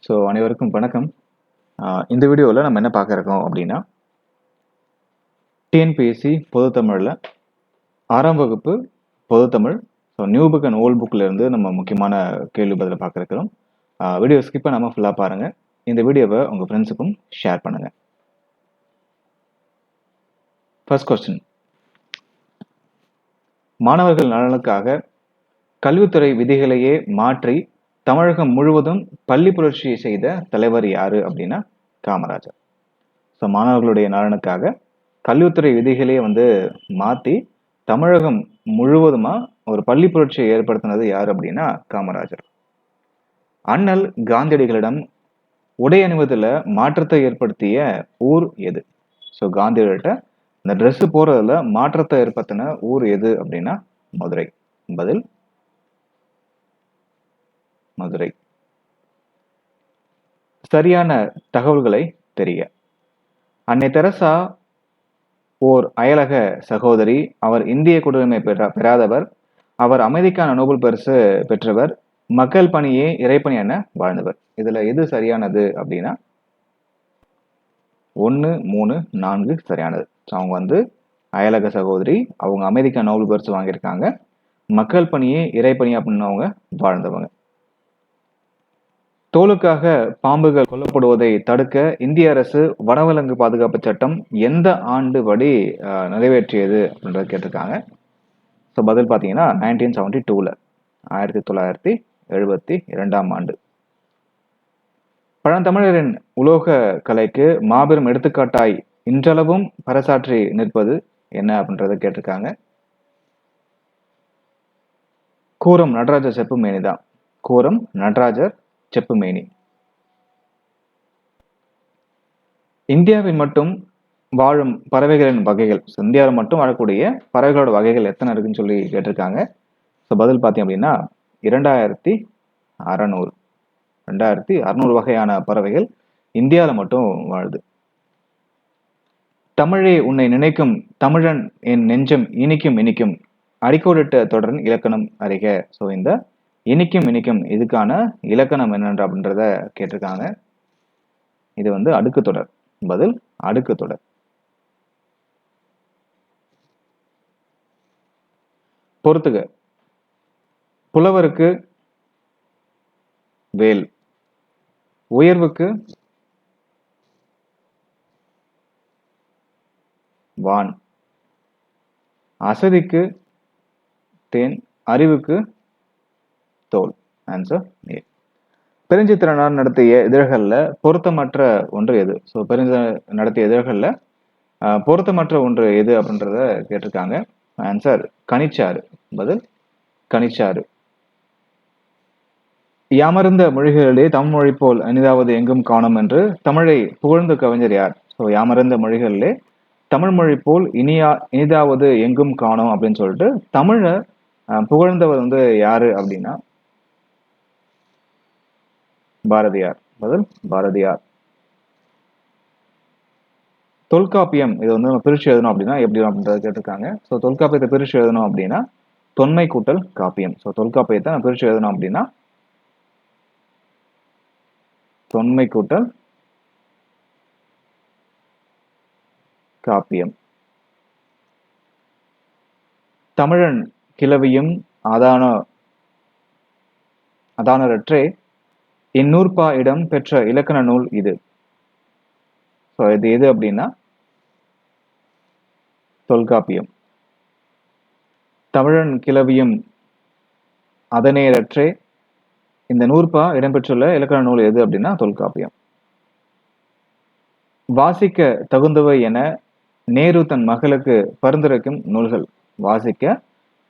So அனைவருக்கும் வணக்கம். இந்த வீடியோவில் நம்ம என்ன பார்க்க இருக்கோம் அப்படின்னா டிஎன்பிஎஸ்சி பொதுத்தமிழில் 6ஆம் வகுப்பு பொதுத்தமிழ். So new book and old புக்கில் இருந்து நம்ம முக்கியமான கேள்வி பதிலை பார்க்க இருக்கிறோம். வீடியோ ஸ்கிப் பண்ணாமல் ஃபுல்லாக பாருங்கள். இந்த வீடியோவை உங்கள் ஃப்ரெண்ட்ஸுக்கும் ஷேர் பண்ணுங்கள். ஃபர்ஸ்ட் கொஸ்டின், மாணவர்கள் நலனுக்காக கல்வித்துறை விதிகளையே மாற்றி தமிழகம் முழுவதும் பள்ளி புரட்சியை செய்த தலைவர் யாரு அப்படின்னா காமராஜர். ஸோ மாணவர்களுடைய நலனுக்காக கல்வித்துறை விதிகளையே மாற்றி தமிழகம் முழுவதுமா ஒரு பள்ளி புரட்சியை ஏற்படுத்தினது யார் அப்படின்னா காமராஜர். அண்ணல் காந்தியடிகளிடம் உடை அணிவதில் மாற்றத்தை ஏற்படுத்திய ஊர் எது? ஸோ காந்தியடிகிட்ட இந்த ட்ரெஸ் போறதுல மாற்றத்தை ஏற்படுத்தின ஊர் எது அப்படின்னா மதுரை. பதில் மதுரை. சரியான தகவல்களை தெரிய. அன்னை தெரசா ஓர் அயலக சகோதரி. அவர் இந்திய குடியுரிமை பெறாதவர். அவர் அமைதிக்கான நோபல் பரிசு பெற்றவர். மக்கள் பணியே இறைப்பணி என வாழ்ந்தவர். இதுல எது சரியானது அப்படின்னா 1, 3, 4 சரியானது. அவங்க அயலக சகோதரி, அவங்க அமைதிக்கான நோபல் பரிசு வாங்கியிருக்காங்க. மக்கள் பணியே இறைப்பணி அப்படின்னு அவங்க வாழ்ந்தவங்க. தோலுக்காக பாம்புகள் கொல்லப்படுவதை தடுக்க இந்திய அரசு வனவிலங்கு பாதுகாப்பு சட்டம் எந்த ஆண்டு படி நிறைவேற்றியது அப்படின்றத கேட்டிருக்காங்க. ஸோ பதில் பார்த்தீங்கன்னா 1972ல் 1972ஆம் ஆண்டு. பழந்தமிழரின் உலோக கலைக்கு மாபெரும் எடுத்துக்காட்டாய் இன்றளவும் பறைசாற்றி நிற்பது என்ன அப்படின்றத கேட்டிருக்காங்க. கூரம் நடராஜர் செப்புமேனி தான். கூரம் நடராஜர் செப்புமேனி. இந்தியாவில் மட்டும் வாழும் பறவைகளின் வகைகள், இந்தியாவில் மட்டும் வாழக்கூடிய பறவைகளோட வகைகள் எத்தனை இருக்குன்னு சொல்லி கேட்டிருக்காங்க. ஸோ பதில் பார்த்தீங்க அப்படின்னா 2600 வகையான பறவைகள் இந்தியாவில் மட்டும் வாழுது. தமிழே உன்னை நினைக்கும் தமிழன் என் நெஞ்சம் இனிக்கும் இனிக்கும் அடிக்கோடிட்ட தொடரின் இலக்கணம் அறிக. ஸோ இந்த இனிக்கும் இனிக்கும் இதுக்கான இலக்கணம் என்னன்ற அப்படின்றத கேட்டிருக்காங்க. இது அடுக்கு தொடர். பதில் அடுக்கு தொடர். பொறுத்துக. புலவருக்கு வேல், உயர்வுக்கு வான், அசதிக்கு தேன், அறிவுக்கு தோல். Answer A. பெருஞ்சித்திரனார் நடத்திய இதழ்கள்ல பொருத்தமற்ற ஒன்று எது? ஸோ நடத்திய இதழ்கள்ல பொருத்தமற்ற ஒன்று எது அப்படின்றத கேட்டிருக்காங்க. ஆன்சர் கனிச்சாறு. பதில் கனிச்சாறு. யாமறிந்த மொழிகளிலே தமிழ் மொழி போல் இனிதாவது எங்கும் காணும் என்று தமிழை புகழ்ந்த கவிஞர் யார்? ஸோ யாமறிந்த மொழிகளிலே தமிழ் மொழி போல் இனிதாவது எங்கும் காணும் அப்படின்னு சொல்லிட்டு தமிழை புகழ்ந்தவர் யாரு அப்படின்னா பாரதியார். பதில் பாரதியார். தொல்காப்பியம் இது நம்ம பிரிச்சு எழுதணும் அப்படின்னா எப்படி அப்படின்றத கேட்டிருக்காங்க. ஸோ தொல்காப்பியத்தை பிரிச்சு எழுதணும் அப்படின்னா தொன்மை கூட்டல் காப்பியம். ஸோ தொல்காப்பியத்தை நான் பிரிச்சு எழுதணும் அப்படின்னா தொன்மை கூட்டல் காப்பியம். தமிழன் கிளவியும் அதானரற்றே இந்நூற்பா இடம் பெற்ற இலக்கண நூல் இது. ஸோ இது எது அப்படின்னா தொல்காப்பியம். தமிழன் கிளவியும் அதனேரற்றே இந்த நூற்பா இடம்பெற்றுள்ள இலக்கண நூல் எது அப்படின்னா தொல்காப்பியம். வாசிக்க தகுந்தவை என நேரு தன் மகளுக்கு பரிந்துரைக்கும் நூல்கள். வாசிக்க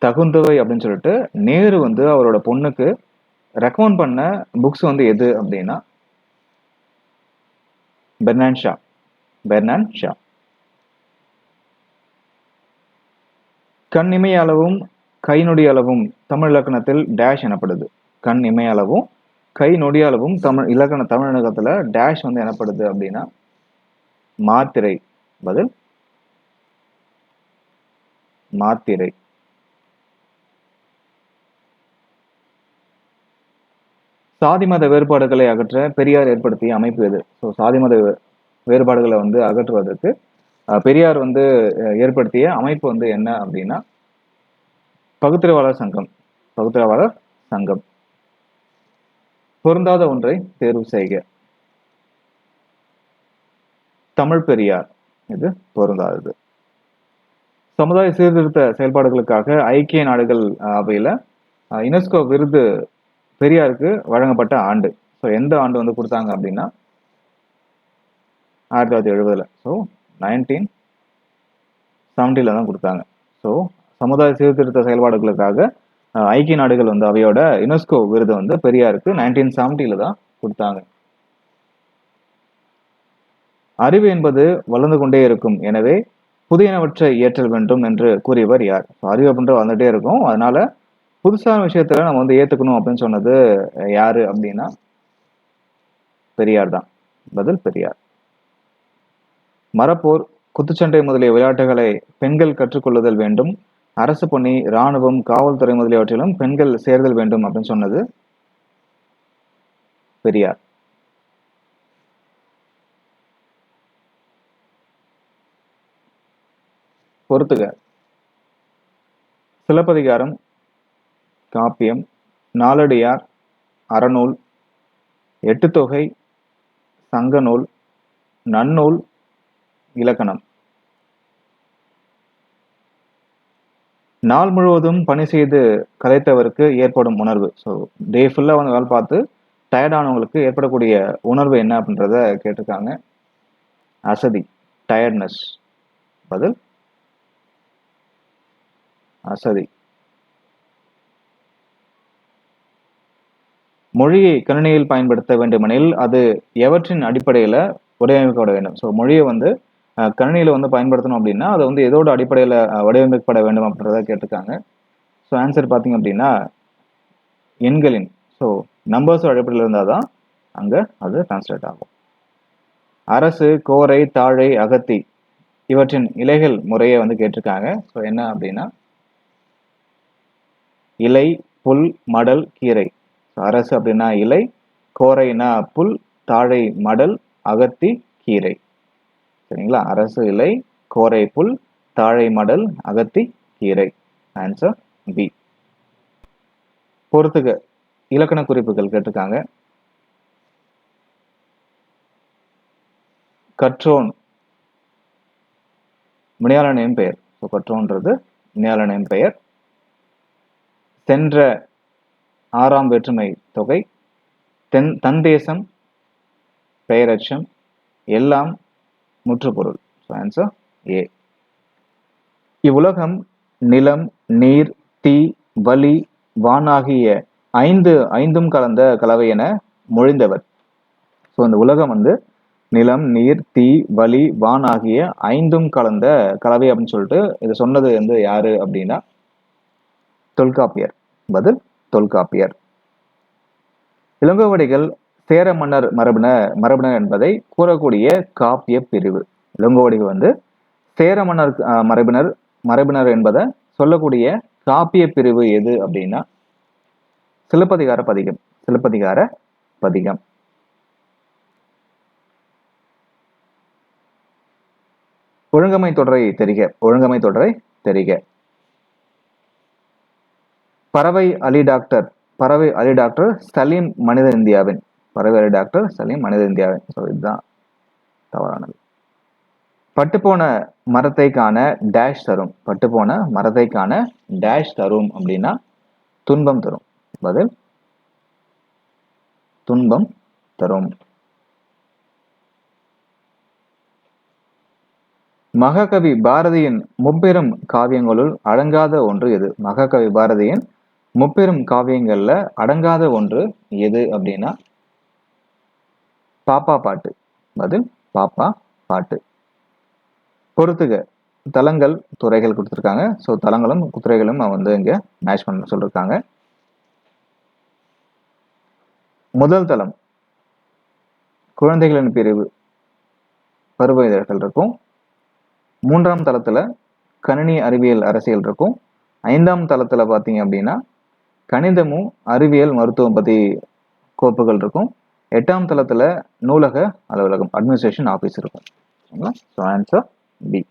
தகுந்தவை அப்படின்னு சொல்லிட்டு நேரு அவரோட பொண்ணுக்கு ரெக்கமெண்ட் பண்ண புக்ஸ் எது அப்படின்னா பெர்னான் ஷா. கண் இமையளவும் கை நொடியளவும் தமிழ் இலக்கணத்தில் டேஷ் எனப்படுது. கண் இமையளவும் கை நொடியளவும் தமிழ் இலக்கணத்துல டேஷ் எனப்படுது அப்படின்னா மாத்திரை. பதில் மாத்திரை. சாதி மத வேறுபாடுகளை அகற்ற பெரியார் ஏற்படுத்திய அமைப்பு எது? ஸோ சாதி மத வேறுபாடுகளை வந்து அகற்றுவதற்கு பெரியார் வந்து ஏற்படுத்திய அமைப்பு வந்து என்ன அப்படின்னா பகுத்தறிவாளர் சங்கம். பகுத்தறிவாளர் சங்கம். பொருந்தாத ஒன்றை தேர்வு செய்க. தமிழ் பெரியார். இது பொருந்தாதது. சமுதாய சீர்திருத்த செயல்பாடுகளுக்காக ஐக்கிய நாடுகள் அவையில யுனெஸ்கோ விருது பெரியாருக்கு வழங்கப்பட்ட ஆண்டு. ஸோ எந்த ஆண்டு வந்து கொடுத்தாங்க அப்படின்னா 1970. ஸோ 1970 தான் கொடுத்தாங்க. ஸோ சமுதாய சீர்திருத்த செயல்பாடுகளுக்காக ஐக்கிய நாடுகள் வந்து அவையோட யுனெஸ்கோ விருது வந்து பெரியாருக்கு 1970 தான் கொடுத்தாங்க. அறிவு என்பது வளர்ந்து கொண்டே இருக்கும், எனவே புதியனவற்றை ஏற்றல் வேண்டும் என்று கூறியவர் யார்? அறிவு அப்படின்றது வளர்ந்துட்டே இருக்கும், அதனால புதுசான விஷயத்துல நம்ம வந்து ஏத்துக்கணும் அப்படின்னு சொன்னது யாரு அப்படின்னா பெரியார் தான். பதில் பெரியார். மரப்போர், குத்துச்சண்டை முதலிய விளையாட்டுகளை பெண்கள் கற்றுக்கொள்ளுதல் வேண்டும், அரசு பணி, இராணுவம், காவல்துறை முதலியவற்றிலும் பெண்கள் சேர்தல் வேண்டும் அப்படின்னு சொன்னது பெரியார். பொறுத்துக. சிலப்பதிகாரம், காப்பியம், நாலடியார், அறநூல், எட்டுத்தொகை, சங்கநூல், நன்னூல், இலக்கணம். நாள் முழுவதும் பணி செய்து கலைத்தவருக்கு ஏற்படும் உணர்வு. ஸோ டே ஃபுல்லா வந்து வேலை பார்த்து டயர்டானவங்களுக்கு ஏற்படக்கூடிய உணர்வு என்ன அப்படின்றத கேட்டிருக்காங்க. அசதி, டயர்ட்னஸ். பதில் அசதி. மொழியை கணினியில் பயன்படுத்த வேண்டுமெனில் அது எவற்றின் அடிப்படையில வடிவமைக்கப்பட வேண்டும்? ஸோ மொழியை வந்து கணினியில வந்து பயன்படுத்தணும் அப்படின்னா அது வந்து எதோட அடிப்படையில வடிவமைக்கப்பட வேண்டும் அப்படின்றத கேட்டிருக்காங்க. ஸோ ஆன்சர் பார்த்தீங்க அப்படின்னா எண்களின், ஸோ நம்பர்ஸ் அடிப்படையில் இருந்தால் தான் அங்க அது டிரான்ஸ்லேட் ஆகும். அரசு, கோரை, தாழை, அகத்தி இவற்றின் இலைகள் முறையை வந்து கேட்டிருக்காங்க. ஸோ என்ன அப்படின்னா இலை, புல், மடல், கீரை. அரசு அப்படின்னா இலை, கோரைனா புல், தாழை மடல், அகத்தி கீரை. சரிங்களா? அரசு இலை, கோரை புல், தாழை மடல், அகத்தி கீரை. Answer B. பொறுத்துக. இலக்கண குறிப்புகள் கேட்டிருக்காங்க. கற்றோன் வினையாளனின் பெயர். ஸோ கற்றோன்றது வினையாளனின் பெயர். சென்ற 6ஆம் வேற்றுமை தொகை. தந்தேசம் பெயரச்சம். எல்லாம் முற்றுப்பொருள். So answer A. இவ்வுலகம் நிலம், நீர், தீ, வலி, வானாகிய ஐந்தும் கலந்த கலவை என மொழிந்தவர். ஸோ இந்த உலகம் வந்து நிலம், நீர், தீ, வலி, வான் ஆகிய ஐந்தும் கலந்த கலவை அப்படின்னு சொல்லிட்டு இதை சொன்னது வந்து யாரு அப்படின்னா தொல்காப்பியர். பதில் தொல்காப்பியர். இளங்கோவடிகள் சேர மன்னர் மரபினர் என்பதை கூறக்கூடிய காப்பிய பிரிவு. இளங்கோவடிகள் வந்து சேர மன்னர் மரபினர் என்பதை சொல்லக்கூடிய காப்பிய பிரிவு எது அப்படின்னா சிலப்பதிகார பதிகம். சிலப்பதிகார பதிகம். ஒழுங்கமை தொடரை தெரிக. ஒழுங்கமை தொடரை தெரிக. பறவை அலி டாக்டர் சலீம் மனித இந்தியாவின். பறவை அலி டாக்டர் சலீம் மனித இந்தியாவின். ஸோ இதுதான் தவறானது. பட்டுப்போன மரத்தை காண டேஷ் தரும். பட்டுப்போன மரத்தை காண டேஷ் தரும் அப்படின்னா துன்பம் தரும். பதில் துன்பம் தரும். மகாகவி பாரதியின் முப்பெரும் காவியங்களுள் அடங்காத ஒன்று எது? மகாகவி பாரதியின் முப்பெரும் காவியங்கள்ல அடங்காத ஒன்று எது அப்படின்னா பாப்பா பாட்டு. பதில் பாப்பா பாட்டு. பொறுத்துக. தலங்கள், துறைகள் கொடுத்துருக்காங்க. ஸோ தலங்களும் துறைகளும் வந்து இங்க மேட்ச் பண்ண சொல்லிருக்காங்க. முதல் தளம் குழந்தைகளின் பிரிவு பருவ இதழ்கள் இருக்கும். 3ஆம் தளத்துல கணினி அறிவியல் அரசியல் இருக்கும். 5ஆம் தளத்துல பாத்தீங்க அப்படின்னா கணிதமும் அறிவியல் மருத்துவம் பத்தி கோப்புகள் இருக்கும். 8ஆம் தளத்துல நூலக அலுவலகம், அட்மினிஸ்ட்ரேஷன் ஆஃபீஸ் இருக்கும். சரிங்களா? So answer B.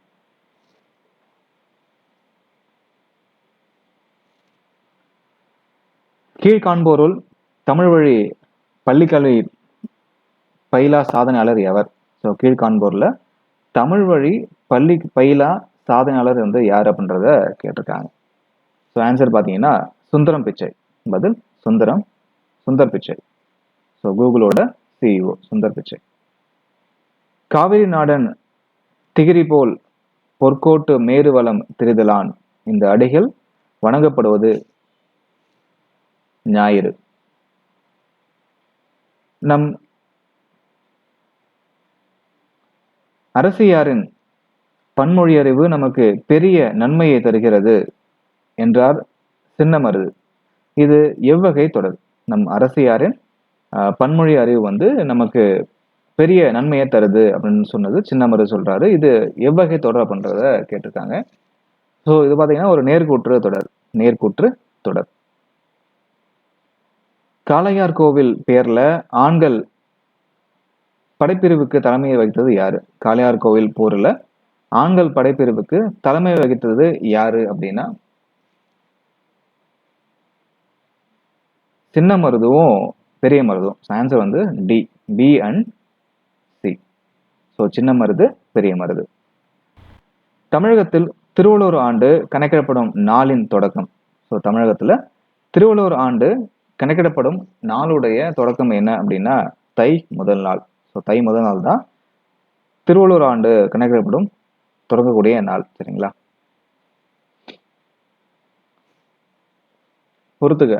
கீழ்காண்போருள் தமிழ் வழி பள்ளிக்கல்வி பயிலா சாதனையாளர் எவர்? ஸோ கீழ்காண்போர்ல தமிழ் வழி பள்ளி பயிலா சாதனையாளர் வந்து யார் அப்படின்றத கேட்டிருக்காங்க. ஸோ ஆன்சர் பார்த்தீங்கன்னா சுந்தரம் பிச்சை. பதில் சுந்தர் பிச்சை. So கூகுளோட CEO Sundar Pichai. காவிரி நாடன் திகிரி போல் பொற்கோட்டு மேருவலம் திரிதலான் இந்த அடிகள் வணங்கப்படுவது ஞாயிறு. நம் அரசியாரின் பன்மொழி அறிவு நமக்கு பெரிய நன்மையை தருகிறது என்றார் சின்னமருது. இது எவ்வகை தொடர்? நம் அரசியாரின் பன்மொழி அறிவு வந்து நமக்கு பெரிய நன்மையை தருது அப்படின்னு சொன்னது சின்னமருது சொல்றாரு. இது எவ்வகை தொடர் அப்படின்றத கேட்டிருக்காங்க. ஸோ இது பார்த்தீங்கன்னா ஒரு நேர்கூற்று தொடர். காளையார் கோவில் பேர்ல ஆண்கள் படைப்பிரிவுக்கு தலைமையை வகித்தது யாரு? காளையார் கோவில் போர்ல ஆண்கள் படைப்பிரிவுக்கு தலைமை வகித்தது யாரு அப்படின்னா சின்ன மருதுவும் பெரிய மருதும். ஆன்சர் வந்து D, B and C. So Chinna Marudhu, பெரிய மருது. தமிழகத்தில் திருவள்ளுவர் ஆண்டு கணக்கிடப்படும் நாளின் தொடக்கம். ஸோ தமிழகத்துல திருவள்ளுவர் ஆண்டு கணக்கிடப்படும் நாளுடைய தொடக்கம் என்ன அப்படின்னா தை முதல் நாள். ஸோ தை முதல் நாள் தான் திருவள்ளுவர் ஆண்டு கணக்கிடப்படும் தொடங்கக்கூடிய நாள். சரிங்களா? பொறுத்துக.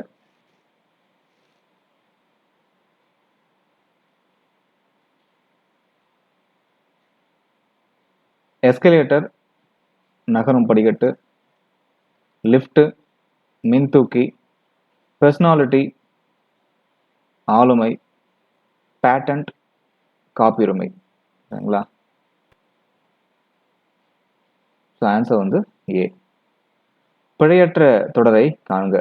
எஸ்கலேட்டர் நகரும் படிக்கட்டு, லிஃப்ட் மின்தூக்கி, பர்சனாலிட்டி ஆளுமை, பேட்டன்ட் காப்புரிமை. சரிங்களா? ஸோ ஆன்சர் வந்து ஏ. பிழையற்ற தொடரை காண்க.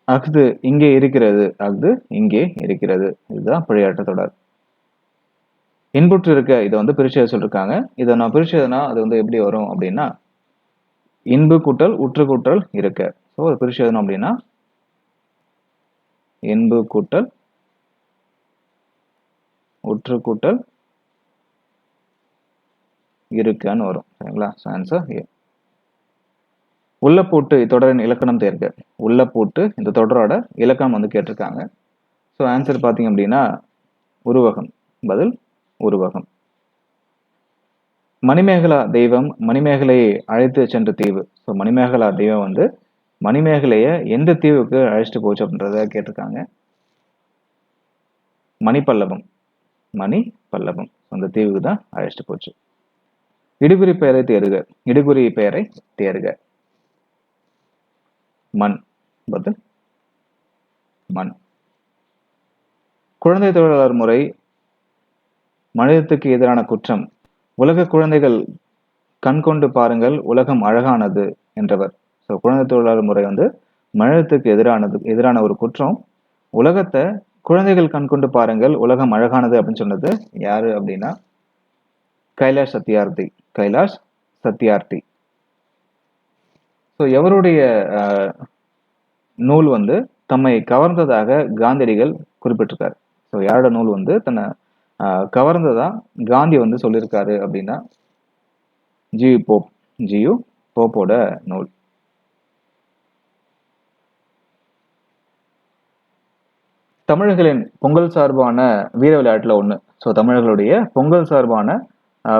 அஃது இங்கே இருக்கிறது. இதுதான் பிழையற்ற தொடர். இன்புற்று இருக்க இதை வந்து பிரிச்சு சொல்லிருக்காங்க. இதை நான் பிரிச்சதுன்னா அது வந்து எப்படி வரும் அப்படின்னா இன்பு கூட்டல் உற்று கூட்டல் இருக்க. ஸோ அதை பிரிச்சு எழுதணும் அப்படின்னா இன்பு கூட்டல் உற்று கூட்டல் இருக்கான்னு வரும். சரிங்களா? So answer A. உள்ளப்பூட்டு இத்தொடரின் இலக்கணம் தேர்க. உள்ளப்பூட்டு இந்த தொடரோட இலக்கணம் வந்து கேட்டிருக்காங்க. ஸோ ஆன்சர் பார்த்தீங்க அப்படின்னா உருவகம். பதில் உருவகம். மணிமேகலா தெய்வம் மணிமேகலையை அழைத்து சென்ற தீவு. ஸோ மணிமேகலா தெய்வம் வந்து மணிமேகலைய எந்த தீவுக்கு அழைச்சிட்டு போச்சு அப்படின்றத கேட்டிருக்காங்க. மணிப்பல்லவம். அந்த தீவுக்கு தான் அழைச்சிட்டு போச்சு. இடுகுறி பெயரை தேர்க. மண். பதில் மண். குழந்தை தொழிலாளர் முறை மனிதத்துக்கு எதிரான குற்றம். உலக குழந்தைகள் கண்கொண்டு பாருங்கள் உலகம் அழகானது என்றவர். ஸோ குழந்தை தொழிலாளர் முறை வந்து மனிதத்துக்கு எதிரான ஒரு குற்றம். உலகத்தை குழந்தைகள் கண்கொண்டு பாருங்கள் உலகம் அழகானது அப்படின்னு சொன்னது யாரு அப்படின்னா கைலாஷ் சத்யார்த்தி. ஸோ எவருடைய நூல் வந்து தம்மை கவர்ந்ததாக காந்தியடிகள் குறிப்பிட்டிருக்காரு. ஸோ யாரோட நூல் வந்து தன்னை கவர்ந்ததா காந்தி வந்து சொல்லியிருக்காரு அப்படின்னா ஜியு போப்போட நூல். தமிழர்களின் பொங்கல் சார்பான வீர விளையாட்டுல ஒண்ணு. ஸோ தமிழர்களுடைய பொங்கல் சார்பான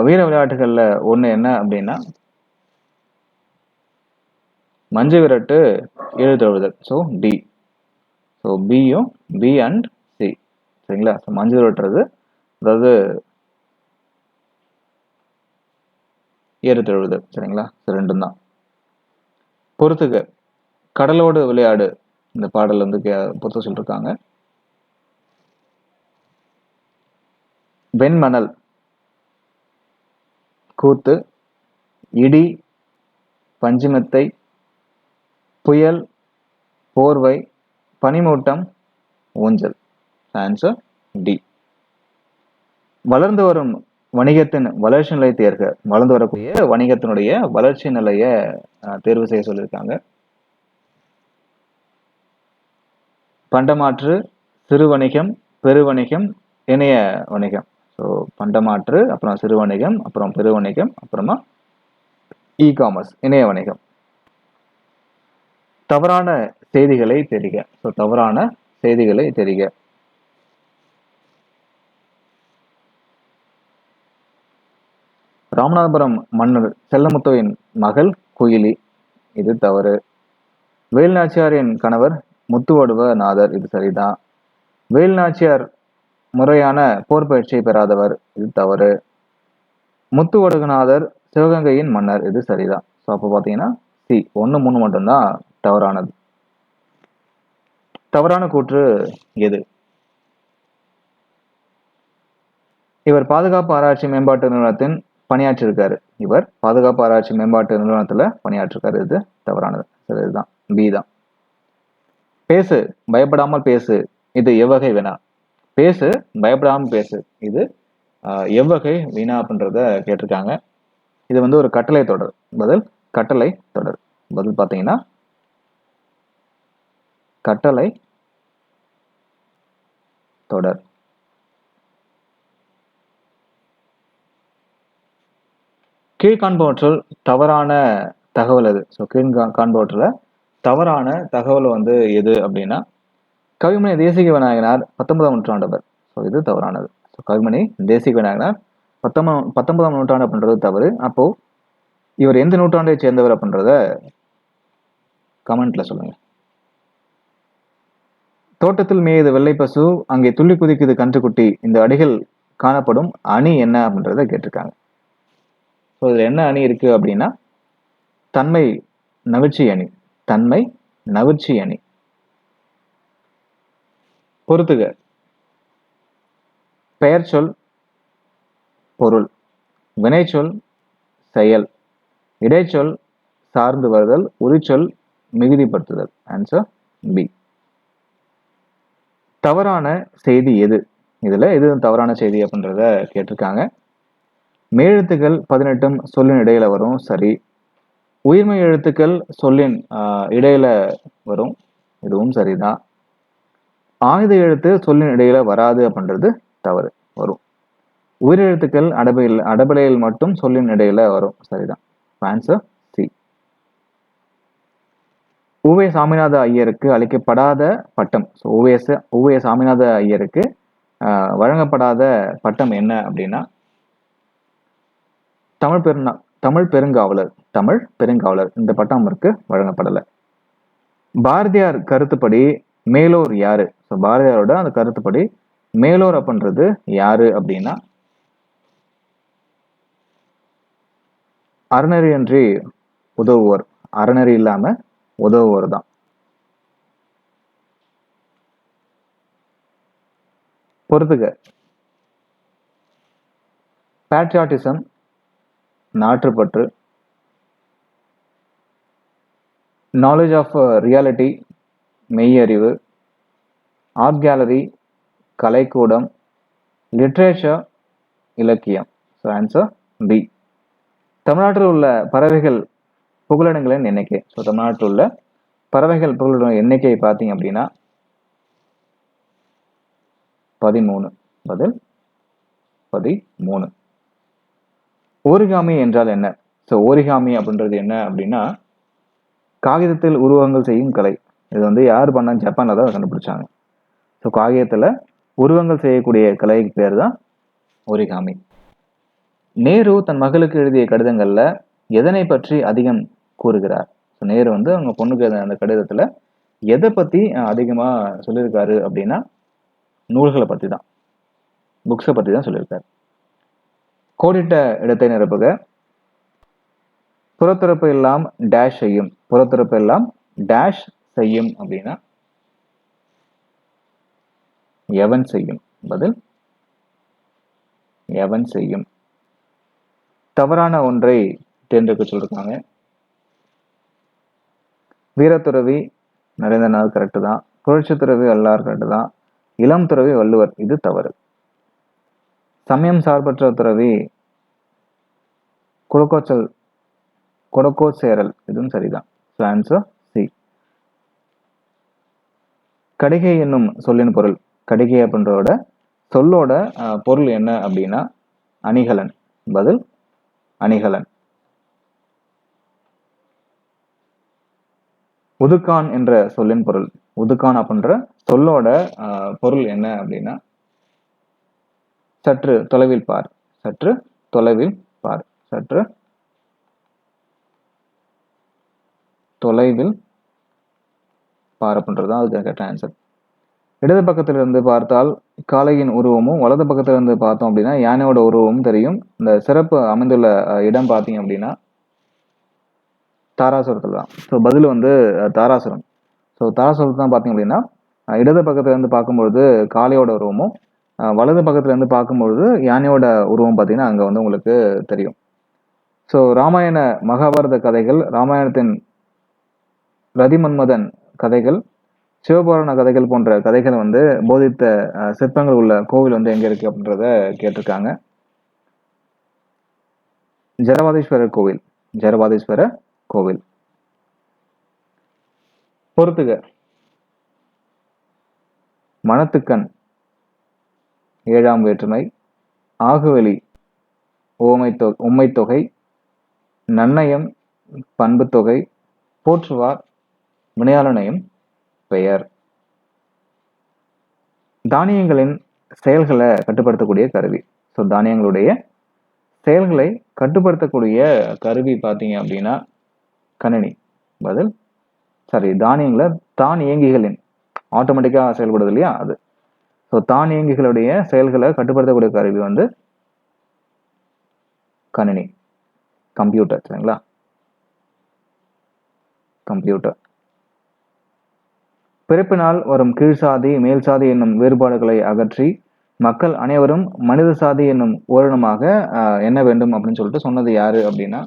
வீர விளையாட்டுகள்ல ஒண்ணு என்ன அப்படின்னா மஞ்சு விரட்டு எழுதழுதல். So D. ஸோ பியும் பி அண்ட் சி. சரிங்களா? ஸோ மஞ்சு விரட்டுறது அதாவது ஏறுதழுவுதல். சரிங்களா? ரெண்டும் தான். பொறுத்துக. கடலோடு விளையாடு இந்த பாடல் வந்து பொறுத்த சொல்லிருக்காங்க. வெண்மணல் கூத்து, இடி, பஞ்சுமெத்தை, புயல், போர்வை, பனிமூட்டம், ஊஞ்சல். Answer D. வளர்ந்து வரும் வணிகத்தின் வளர்ச்சி நிலை தேர்க. வளர்ந்து வரக்கூடிய வணிகத்தினுடைய வளர்ச்சி நிலையை தேர்வு செய்ய சொல்லியிருக்காங்க. பண்டமாற்று, சிறு வணிகம், பெருவணிகம், இணைய வணிகம். ஸோ பண்டமாற்று, அப்புறம் சிறு வணிகம், அப்புறம் பெருவணிகம், அப்புறமா இ-காமர்ஸ், இணைய வணிகம். தவறான செய்திகளை தெரிக. ஸோ தவறான செய்திகளை தெரிக. ராமநாதபுரம் மன்னர் செல்லமுத்துவின் மகள் குயிலி. இது தவறு. வேலுநாச்சியாரின் கணவர் முத்துவடுவ நாதர். இது சரிதான். வேலுநாச்சியார் முறையான போர் பயிற்சியை பெறாதவர். இது தவறு. முத்துவடுகநாதர் சிவகங்கையின் மன்னர். இது சரிதான். ஸோ அப்போ பார்த்தீங்கன்னா சி 1, 3 மட்டும்தான் தவறானது. தவறான கூற்று எது? இவர் பாதுகாப்பு ஆராய்ச்சி மேம்பாட்டு நிறுவனத்தின் பணியாற்றிருக்காரு. இவர் பாதுகாப்பு ஆராய்ச்சி மேம்பாட்டு நிறுவனத்துல பணியாற்றிருக்காரு. இது தவறானது. இதுதான் பி தான். பேசு, பயப்படாமல் பேசு. இது எவ்வகை வினா? பேசு, பயப்படாமல் பேசு. இது எவ்வகை வினா அப்படின்றத கேட்டிருக்காங்க. இது வந்து ஒரு கட்டளை தொடர். பதில் கட்டளை தொடர். பதில் பார்த்தீங்கன்னா கட்டளை தொடர். கீழ்காண்பவற்றுள் தவறான தகவல் எது? ஸோ கீழ்காண்பவற்றுல தவறான தகவல் வந்து எது அப்படின்னா, கவிமணி தேசிக விநாயகனார் 19ஆம் நூற்றாண்டவர். ஸோ இது தவறானது. ஸோ கவிமணி தேசிக விநாயகனார் 19ஆம் நூற்றாண்டு அப்படின்றது தவறு. அப்போ இவர் எந்த நூற்றாண்டை சேர்ந்தவர் அப்படின்றத கமெண்ட்ல சொல்லுங்க. தோட்டத்தில் மேயுது வெள்ளை பசு, அங்கே துள்ளி குதிக்குது கன்றுக்குட்டி. இந்த அடிகள் காணப்படும் அணி என்ன அப்படின்றத கேட்டிருக்காங்க. ஸோ இதுல என்ன அணி இருக்கு அப்படின்னா, தன்மை நவிர்ச்சி அணி. தன்மை நவிர்ச்சி அணி. பொறுத்துக. பெயர் சொல், பொருள். வினைச்சொல், செயல். இடைச்சொல், சார்ந்து வருதல். உரிச்சொல், மிகுதிப்படுத்துதல். Answer B. தவறான செய்தி எது? இதுல எது தவறான செய்தி அப்படின்றத கேட்டிருக்காங்க. மெய்யெழுத்துக்கள் 18 சொல்லின் இடையில வரும். சரி. உயிர்மெய் எழுத்துக்கள் சொல்லின் இடையில வரும். இதுவும் சரிதான். ஆயுத எழுத்து சொல்லின் இடையில வராது அப்படின்றது தவறு. வரும். உயிரெழுத்துக்கள் அடபலையில் மட்டும் சொல்லின் இடையில வரும். சரிதான். Answer C. உவே சாமிநாத ஐயருக்கு அளிக்கப்படாத பட்டம். ஸோ உவே சாமிநாத ஐயருக்கு வழங்கப்படாத பட்டம் என்ன அப்படின்னா, தமிழ் பெருங்காவலர். தமிழ் பெருங்காவலர். இந்த பட்டம் அவருக்கு வழங்கப்படலை. பாரதியார் கருத்துப்படி மேலோர் யாரு? ஸோ பாரதியாரோட அந்த கருத்துப்படி மேலோர் அப்படின்றது யாரு அப்படின்னா, அறநெறி அன்றி உதவுவோர். அறநெறி இல்லாம உதவுவோர் தான். பொறுத்துக. பேட்ரியாட்டிசம், நாட்டுப்பற்று. நாலேஜ் ஆஃப் ரியாலிட்டி, மெய்யறிவு. ஆர்ட் கேலரி, கலைக்கூடம். லிட்ரேச்சர், இலக்கியம். So answer B. தமிழ்நாட்டில் உள்ள பறவைகள் புகலிடங்களின் எண்ணிக்கை. ஸோ தமிழ்நாட்டில் உள்ள பறவைகள் புகலிட எண்ணிக்கை பார்த்தீங்க அப்படின்னா 13. பதில் 13. ஓரிகாமி என்றால் என்ன? ஸோ ஓரிகாமி அப்படின்றது என்ன அப்படின்னா, காகிதத்தில் உருவகங்கள் செய்யும் கலை. இது வந்து யார் பண்ணா? ஜப்பான்ல தான் கண்டுபிடிச்சாங்க. ஸோ காகிதத்துல உருவங்கள் செய்யக்கூடிய கலைக்கு பேர் தான் ஓரிகாமி. நேரு தன் மகளுக்கு எழுதிய கடிதங்கள்ல எதனை பற்றி அதிகம் கூறுகிறார்? ஸோ நேரு வந்து அவங்க பொண்ணுக்கு எழுதின அந்த கடிதத்துல எதை பத்தி அதிகமா சொல்லியிருக்காரு அப்படின்னா, நூல்களை பத்தி தான், புக்ஸை பத்தி தான் சொல்லியிருக்காரு. கோடிட்ட இடத்தை நிரப்புக. புறத்திறப்பு எல்லாம் டேஷ் செய்யும். புறத்திறப்பு எல்லாம் டேஷ் செய்யும் அப்படின்னா எவன் செய்யும். பதில் எவன் செய்யும். தவறான ஒன்றை தேர்ந்தெடுக்க சொல்லிருக்காங்க. வீரத்துறவி, நரேந்திரநாத் கரெக்டு தான். புரட்சி துறவி வல்லார் கரெக்டு தான். இளம் துறவி வள்ளுவர், இது தவறு. சமயம் சார்பற்ற துறவி கொடக்கோச்சேரல், இதுவும் சரிதான். Answer C. கடிகை என்னும் சொல்லின் பொருள், கடிகை அப்படின்றதோட சொல்லோட பொருள் என்ன அப்படின்னா அணிகலன். பதில் அணிகலன். உதுக்கான் என்ற சொல்லின் பொருள், உதுக்கான் அப்படின்ற சொல்லோட பொருள் என்ன அப்படின்னா சற்று தொலைவில் பார், சற்று தொலைவில் பார், சற்று தொலைவில் பார் அப்படின்றதுதான் அதுக்கு கரெக்ட் ஆன்சர். இடது பக்கத்திலிருந்து பார்த்தால் காளையின் உருவமும், வலது பக்கத்திலிருந்து பார்த்தோம் அப்படின்னா யானையோட உருவமும் தெரியும். இந்த சிறப்பு அமைந்துள்ள இடம் பார்த்தீங்க அப்படின்னா தாராசுரத்தில் தான். ஸோ பதில் வந்து தாராசுரம். ஸோ தாராசுரத்தில் தான் பார்த்தீங்க அப்படின்னா இடது பக்கத்துலேருந்து பார்க்கும்பொழுது காளையோட உருவமும், வலது பக்கத்துலேருந்து பார்க்கும்பொழுது யானையோட உருவம் பார்த்தீங்கன்னா அங்கே வந்து உங்களுக்கு தெரியும். ஸோ ராமாயண மகாபாரத கதைகள், ராமாயணத்தின் ரதிமன்மதன் கதைகள், சிவபுராண கதைகள் போன்ற கதைகளை வந்து போதித்த சிற்பங்கள் உள்ள கோவில் வந்து எங்கே இருக்குது அப்படின்றத கேட்டிருக்காங்க. ஜரவாதீஸ்வரர் கோவில், ஜரவாதீஸ்வரர் கோவில். பொறுத்துக. மணத்துக்கண் ஏழாம் வேற்றுமை, ஆகுவெளி உம்மை தொகை, நன்னயம் பண்பு தொகை, போற்றுவார் வினையாளனையும் பெயர். தானியங்களின் செயல்களை கட்டுப்படுத்தக்கூடிய கருவி. ஸோ தானியங்களுடைய செயல்களை கட்டுப்படுத்தக்கூடிய கருவி பார்த்தீங்க அப்படின்னா கணினி. பதில் சரி. தானியங்களை தானியங்கிகளின் ஆட்டோமேட்டிக்காக செயல்படுது இல்லையா, அது. ஸோ தானியங்கிகளுடைய செயல்களை கட்டுப்படுத்தக்கூடிய கருவி வந்து கணினி, கம்ப்யூட்டர். சரிங்களா, கம்ப்யூட்டர். பிறப்பினால் வரும் கீழ்சாதி மேல் சாதி என்னும் வேறுபாடுகளை அகற்றி மக்கள் அனைவரும் மனித சாதி என்னும் ஓரினமாக எண்ண வேண்டும் அப்படின்னு சொல்லிட்டு சொன்னது யாரு அப்படின்னா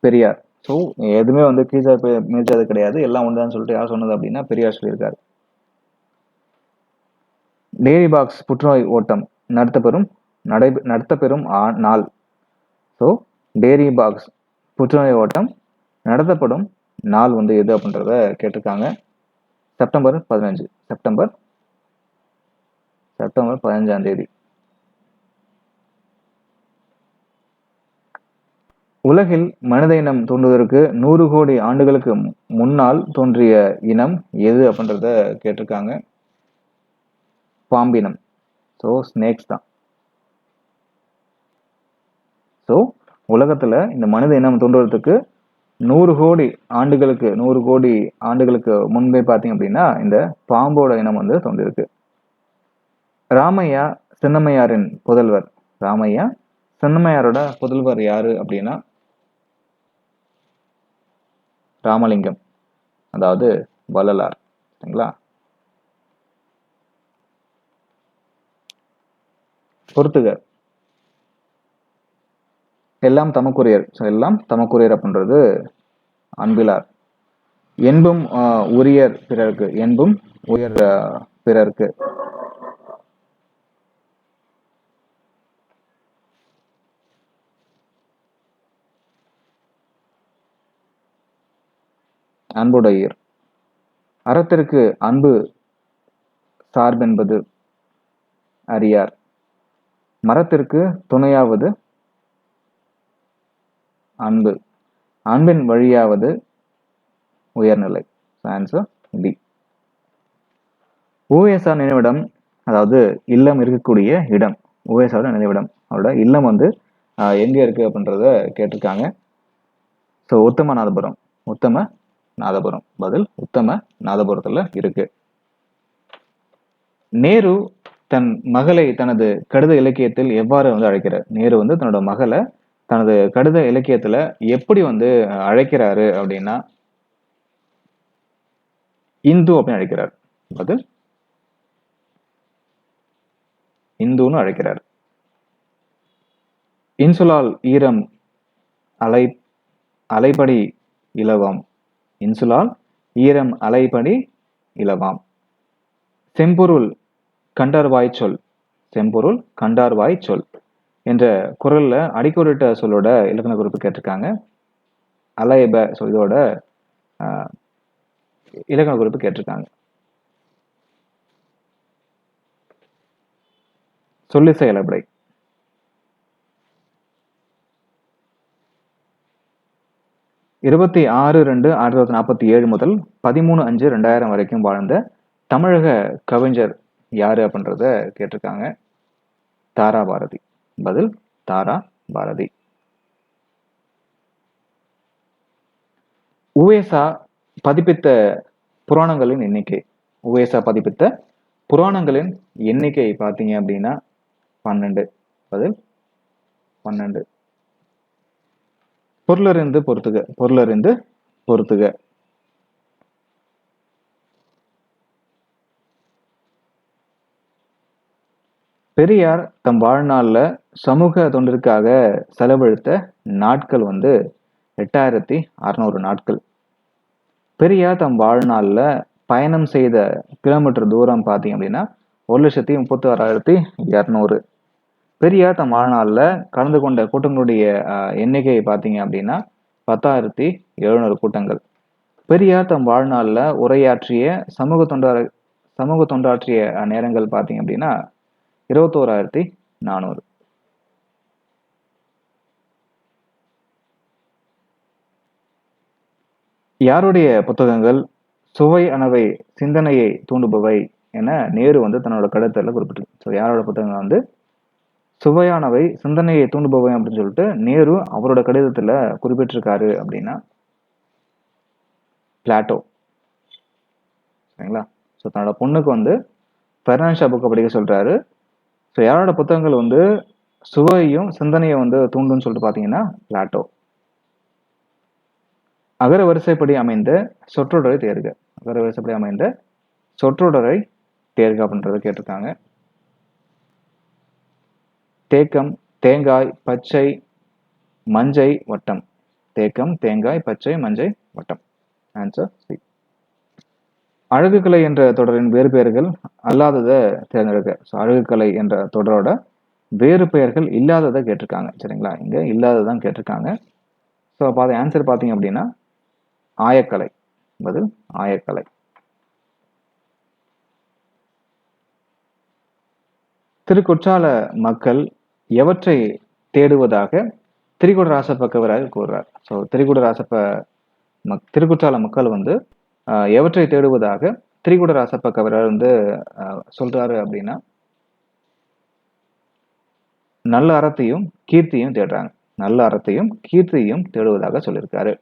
பெரியார். ஸோ எதுவுமே வந்து கீழ்சாதி மேல் சாதி கிடையாது, எல்லாம் ஒன்றுதான் சொல்லிட்டு யார் சொன்னது அப்படின்னா பெரியார் சொல்லியிருக்காரு. டெய்ரி பாக்ஸ் புற்றுநோய் ஓட்டம் நடத்தப்பெறும் நாள். ஸோ டெய்ரி பாக்ஸ் புற்றுநோய் ஓட்டம் நடத்தப்படும் நாள் வந்து எது அப்படின்றத கேட்டிருக்காங்க. செப்டம்பர் 15, செப்டம்பர் 15ஆம் தேதி. உலகில் மனித இனம் தோன்றுவதற்கு 100 கோடி ஆண்டுகளுக்கு முன்னால் தோன்றிய இனம் எது அப்படின்றத கேட்டிருக்காங்க. பாம்பினம். ஸோ ஸ்னேக்ஸ் தான். ஸோ உலகத்துல இந்த மனித இனம் தோன்றுவதற்கு 100 கோடி ஆண்டுகளுக்கு முன்பே பார்த்தீங்க அப்படின்னா இந்த பாம்போட இனம் வந்து தோன்றிருக்கு. ராமையா சின்னம்மையாரின் புதல்வர், ராமையா சின்னம்மையாரோட புதல்வர் யாரு அப்படின்னா ராமலிங்கம், அதாவது வள்ளலார். சரிங்களா, பொறுத்துக. எல்லாம் தமக்குரியர். ஸோ எல்லாம் தமக்குரியர் அப்படின்றது அன்பிலார். என்பும் உரியர் பிறருக்கு, என்பும் உயர் பிறருக்கு. அன்புடையீர். அறத்திற்கு அன்பு சார்பென்பது அறியார். மரத்திற்கு துணையாவது அன்பு, அன்பின் வழியாவது உயர்நிலை. Answer D. ஓஎஸ்ஆர் நினைவிடம், அதாவது இல்லம் இருக்கக்கூடிய இடம், ஓஎஸ்ஆரோட நினைவிடம், அவரோட இல்லம் வந்து எங்க இருக்கு அப்படின்றத கேட்டிருக்காங்க. ஸோ உத்தமநாதபுரம், உத்தமநாதபுரம். பதில் உத்தமநாதபுரத்துல இருக்கு. நேரு தன் மகளை தனது கடித இலக்கியத்தில் எவ்வாறு வந்து அழைக்கிறார்? நேரு வந்து தன்னோட மகளை தனது கடித இலக்கியத்துல எப்படி வந்து அழைக்கிறாரு அப்படின்னா இந்து அப்படின்னு அழைக்கிறார். பதில் இந்துன்னு அழைக்கிறார். இன்சுலால் ஈரம் அலைப்படி இலவம், இன்சுலால் ஈரம் அலைபடி இலவாம். செம்பொருள் கண்டார்வாய் சொல், செம்பொருள் கண்டார்வாய் சொல் என்ற குரல்ல அடிக்கோடிட்ட சொல்லோட இலக்கண குறிப்பு கேட்டிருக்காங்க. அலைப இதோட இலக்கண குறிப்பு கேட்டிருக்காங்க. சொல்லிசை அளபடை. இருபத்தி 6/2/1947 முதல் 13/5/2000 வரைக்கும் வாழ்ந்த தமிழக கவிஞர் யாரு அப்படின்றத கேட்டிருக்காங்க. தாரா பாரதி. பதில் தாரா பாரதி. உவேசா பதிப்பித்த புராணங்களின் எண்ணிக்கை. உவேசா பதிப்பித்த புராணங்களின் எண்ணிக்கை பார்த்தீங்க அப்படின்னா 12. பதில் 12. பொருளறிந்து பொறுத்துக, பொருளறிந்து பொறுத்துக. பெரியார் தம் வாழ்நாள்ல சமூக தொண்டிற்காக செலவழித்த நாட்கள் 8600 நாட்கள். பெரியார் தம் வாழ்நாள்ல பயணம் செய்த கிலோமீட்டர் தூரம் பார்த்தீங்க அப்படின்னா 1,36,200. பெரியார் தம் வாழ்நாள்ல கலந்து கொண்ட கூட்டங்களுடைய எண்ணிக்கை பார்த்தீங்க அப்படின்னா 10,700 கூட்டங்கள். பெரியார் தம் வாழ்நாள்ல உரையாற்றிய சமூக தொண்டாற்றிய நேரங்கள் பார்த்தீங்க அப்படின்னா 21,400. யாருடைய புத்தகங்கள் சுவை அனவை சிந்தனையை தூண்டுபவை என நேரு தன்னோட கருத்துல குறிப்பிட்டிருக்கு. யாரோட புத்தகங்கள் சுவையானவை சிந்தனையை தூண்டுபவை அப்படின்னு சொல்லிட்டு நேரு அவரோட கடிதத்துல குறிப்பிட்டிருக்காரு அப்படின்னா பிளாட்டோ. சரிங்களா? ஸோ தன்னோட பொண்ணுக்கு ஃபெர்னான்ஷா புக்கை படிக்க சொல்றாரு. ஸோ யாரோட புத்தகங்கள் சுவையும் சிந்தனையை தூண்டுன்னு சொல்லிட்டு பார்த்தீங்கன்னா பிளாட்டோ. அகர வரிசைப்படி அமைந்த சொற்றொடரை தேர்க. அகர வரிசைப்படி அமைந்த சொற்றொடரை தேர்க அப்படின்றத கேட்டிருக்காங்க. தேக்கம், தேங்காய், பச்சை, மஞ்சை, வட்டம். தேக்கம், தேங்காய், பச்சை, மஞ்சை, வட்டம். Answer C. அழகுக்கலை என்ற தொடரின் வேறு பெயர்கள் அல்லாததை தேர்ந்தெடுக்க. ஸோ அழகுக்கலை என்ற தொடரோட வேறு பெயர்கள் இல்லாததை கேட்டிருக்காங்க. சரிங்களா? இங்க இல்லாததான் கேட்டிருக்காங்க. ஸோ அப்போ அது ஆன்சர் பார்த்தீங்க அப்படின்னா ஆயக்கலை. பதில் ஆயக்கலை. திருக்குற்றால மக்கள் எவற்றை தேடுவதாக திரிகுடராசப்ப கவிராயர் கூறுறார். ஸோ திருக்குற்றால மக்கள் எவற்றை தேடுவதாக திரிகுடராசப்ப கவிராயர் சொல்றாரு அப்படின்னா நல்ல அறத்தையும் கீர்த்தியும் தேடுறாங்க. நல்ல அறத்தையும் கீர்த்தியும் தேடுவதாக சொல்லியிருக்காரு.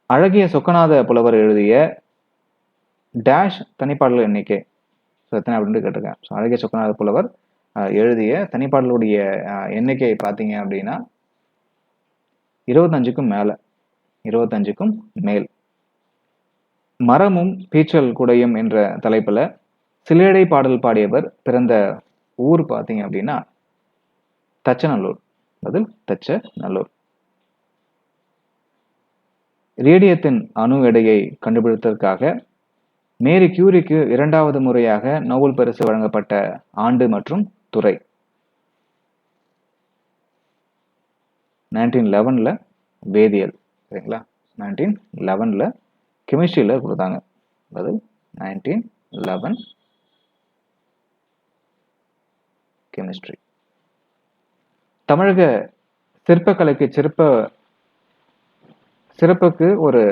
அழகிய சொக்கநாத புலவர் எழுதிய டேஷ் தனிப்பாடல் எண்ணிக்கை எத்தனை அப்படின்னு கேட்டிருக்கேன். ஸோ அழகிய சொக்கநாத புலவர் எழுதிய தனிப்பாடலுடைய எண்ணிக்கை பார்த்தீங்க அப்படின்னா 25க்கும் மேல. 25க்கும் மேல். மரமும் பீச்சல் குடையும் என்ற தலைப்புல சிலேடை பாடல் பாடியவர் பிறந்த ஊர் பார்த்தீங்க அப்படின்னா தச்சநல்லூர். பதில் தச்சநல்லூர். ரேடியத்தின் அணு எடையை கண்டுபிடித்ததற்காக மேரி கியூரிக்கு 2வது முறையாக நோபல் பரிசு வழங்கப்பட்ட ஆண்டு மற்றும் துறை. 1911ல வேதியியல். சரிங்களா? 1911ல கெமிஸ்ட்ரியில கொடுத்தாங்க. பதில் 1911 கெமிஸ்ட்ரி. தமிழக சிற்பக்கலைக்கு சிறப்புக்கு ஒரு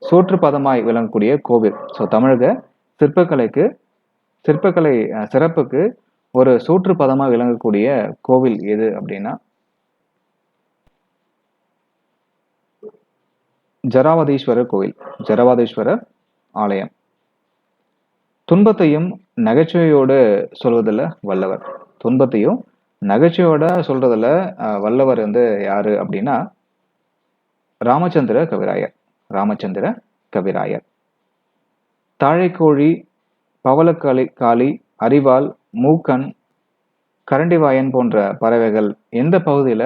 சோற்று பதமாய் விளங்கக்கூடிய கோவில். ஸோ தமிழக சிற்பக்கலை சிறப்புக்கு ஒரு சோற்று பதமாய் விளங்கக்கூடிய கோவில் எது அப்படின்னா ஜராவதீஸ்வரர் கோவில். ஜராவதீஸ்வரர் ஆலயம். துன்பத்தையும் நகைச்சுவையோடு சொல்வதில் வல்லவர். துன்பத்தையும் நகைச்சுவையோட சொல்றதுல வல்லவர் யாரு அப்படின்னா ராமச்சந்திர கவிராயர். ராமச்சந்திர கவிராயர். தாழைக்கோழி, பவளக்காளி, அரிவாள், மூக்கன், கரண்டிவாயன் போன்ற பறவைகள் எந்த பகுதியில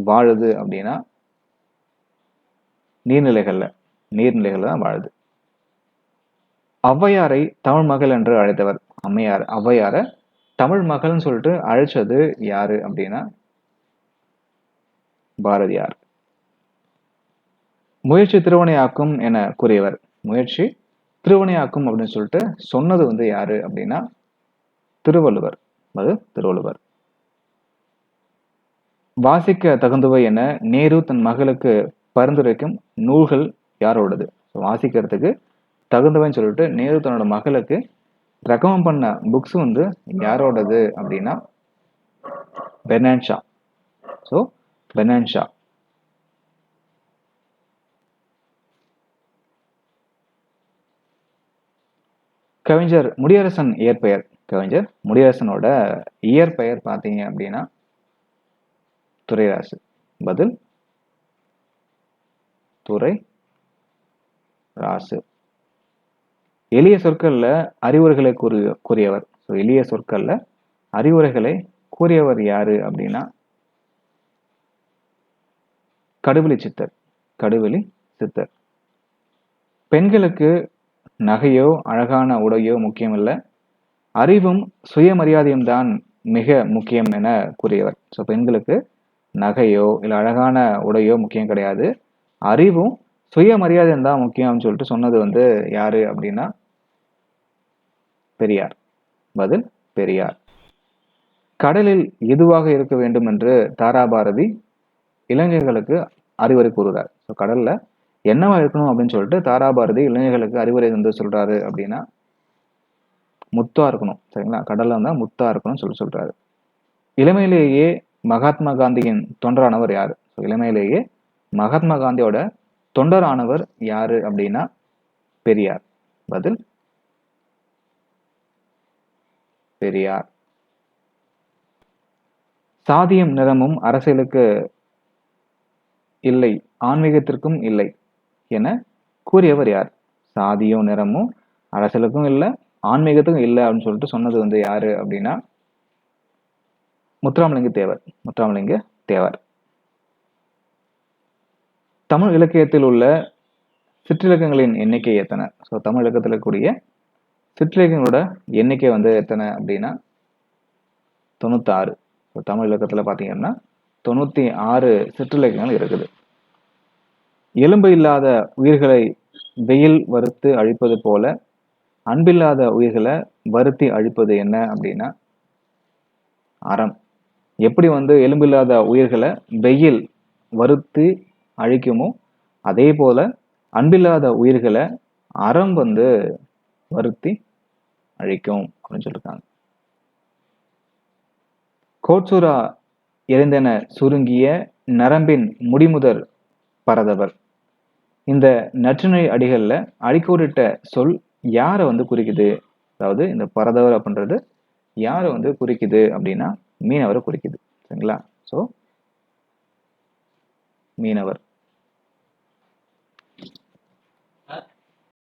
வாழுது அப்படின்னா நீர்நிலைகள்ல தான் வாழுது. ஔவையாரை தமிழ் மகள் என்று அழைத்தவர். ஔவையார தமிழ் மகள்னு சொல்லிட்டு அழைச்சது யாரு அப்படின்னா பாரதியார். முயற்சி திருவினையாக்கும் என கூறியவர். முயற்சி திருவினையாக்கும் அப்படின்னு சொல்லிட்டு சொன்னது வந்து யாரு அப்படின்னா திருவள்ளுவர். திருவள்ளுவர். வாசிக்க தகுந்தவை என நேரு தன் மகளுக்கு பரிந்துரைக்கும் நூல்கள் யாரோடது? வாசிக்கிறதுக்கு தகுந்தவைன்னு சொல்லிட்டு நேரு தன்னோட மகளுக்கு ரெக்கமெண்ட் பண்ண புக்ஸ் வந்து யாரோடது அப்படின்னா Bernard Shaw. So Bernard Shaw. கவிஞர் முடியரசன் இயற்பெயர். கவிஞர் முடியரசனோட இயற்பெயர் பார்த்தீங்க அப்படின்னா துரைராசு. பதில் துரைராசு. எளிய சொற்கள்ல அறிவுரைகளை கூறியவர். எளிய சொற்கள்ல அறிவுரைகளை கூறியவர் யாரு அப்படின்னா கடுவெளி சித்தர். பெண்களுக்கு நகையோ அழகான உடையோ முக்கியம் இல்லை, அறிவும் சுயமரியாதையும் தான் மிக முக்கியம் என கூறியவர். பெண்களுக்கு நகையோ இல்லை அழகான உடையோ முக்கியம் கிடையாது, அறிவும் சுயமரியாதையும் தான் முக்கியம்னு சொல்லிட்டு சொன்னது வந்து யாரு அப்படின்னா பெரியார். பதில் பெரியார். கடலில் எதுவாக இருக்க வேண்டும் என்று தாராபாரதி இளைஞர்களுக்கு அறிவுரை கூறுகிறார். கடல்ல என்னவா இருக்கணும் அப்படின்னு சொல்லிட்டு தாராபாரதி இளைஞர்களுக்கு அறிவுரை வந்து சொல்றாரு அப்படின்னா முத்தா இருக்கணும். சரிங்களா? கடல்ல இருந்தா முத்தா இருக்கணும்னு சொல்றாரு. இளமையிலேயே மகாத்மா காந்தியின் தொண்டரானவர் யாரு? இளமையிலேயே மகாத்மா காந்தியோட தொண்டரானவர் யாரு அப்படின்னா பெரியார். பதில் பெரியார். சாதியும் நிறமும் அரசியலுக்கு இல்லை, ஆன்மீகத்திற்கும் இல்லை என கூறியவர் யார்? சாதியும் நிறமும் அரசியலுக்கும் இல்லை, ஆன்மீகத்துக்கும் இல்லை அப்படின்னு சொல்லிட்டு சொன்னது வந்து யாரு அப்படின்னா முத்துராமலிங்க தேவர். தமிழ் இலக்கியத்தில் உள்ள சிற்றிலக்கியங்களின் எண்ணிக்கை எத்தனை? தமிழ் இலக்கியத்தில் இருக்கக்கூடிய சிற்றிலக்கியங்களோட எண்ணிக்கை வந்து எத்தனை அப்படின்னா 96. தமிழ் இலக்கியத்தில் பார்த்தீங்கன்னா 96 சிற்றிலக்கியங்கள் இருக்குது. எலும்பு இல்லாத உயிர்களை வெயில் வறுத்து அழிப்பது போல அன்பில்லாத உயிர்களை வருத்தி அழிப்பது என்ன அப்படின்னா அறம். எப்படி வந்து எலும்பில்லாத உயிர்களை வெயில் வறுத்து அழிக்குமோ அதே போல அன்பில்லாத உயிர்களை அறம் வந்து வருத்தி அழிக்கும் அப்படின்னு சொல்லியிருக்காங்க. கோட்சூரா எரிந்தென சுருங்கிய நரம்பின் முடிமுதற் பரதவர். இந்த நற்றிணை அடிகள்ல அடிக்கோடிட்ட சொல் யாரை வந்து குறிக்குது? அதாவது இந்த பரதவர் அப்படின்றது யாரை வந்து குறிக்குது அப்படின்னா மீனவரை குறிக்குது. சரிங்களா? ஸோ மீனவர்.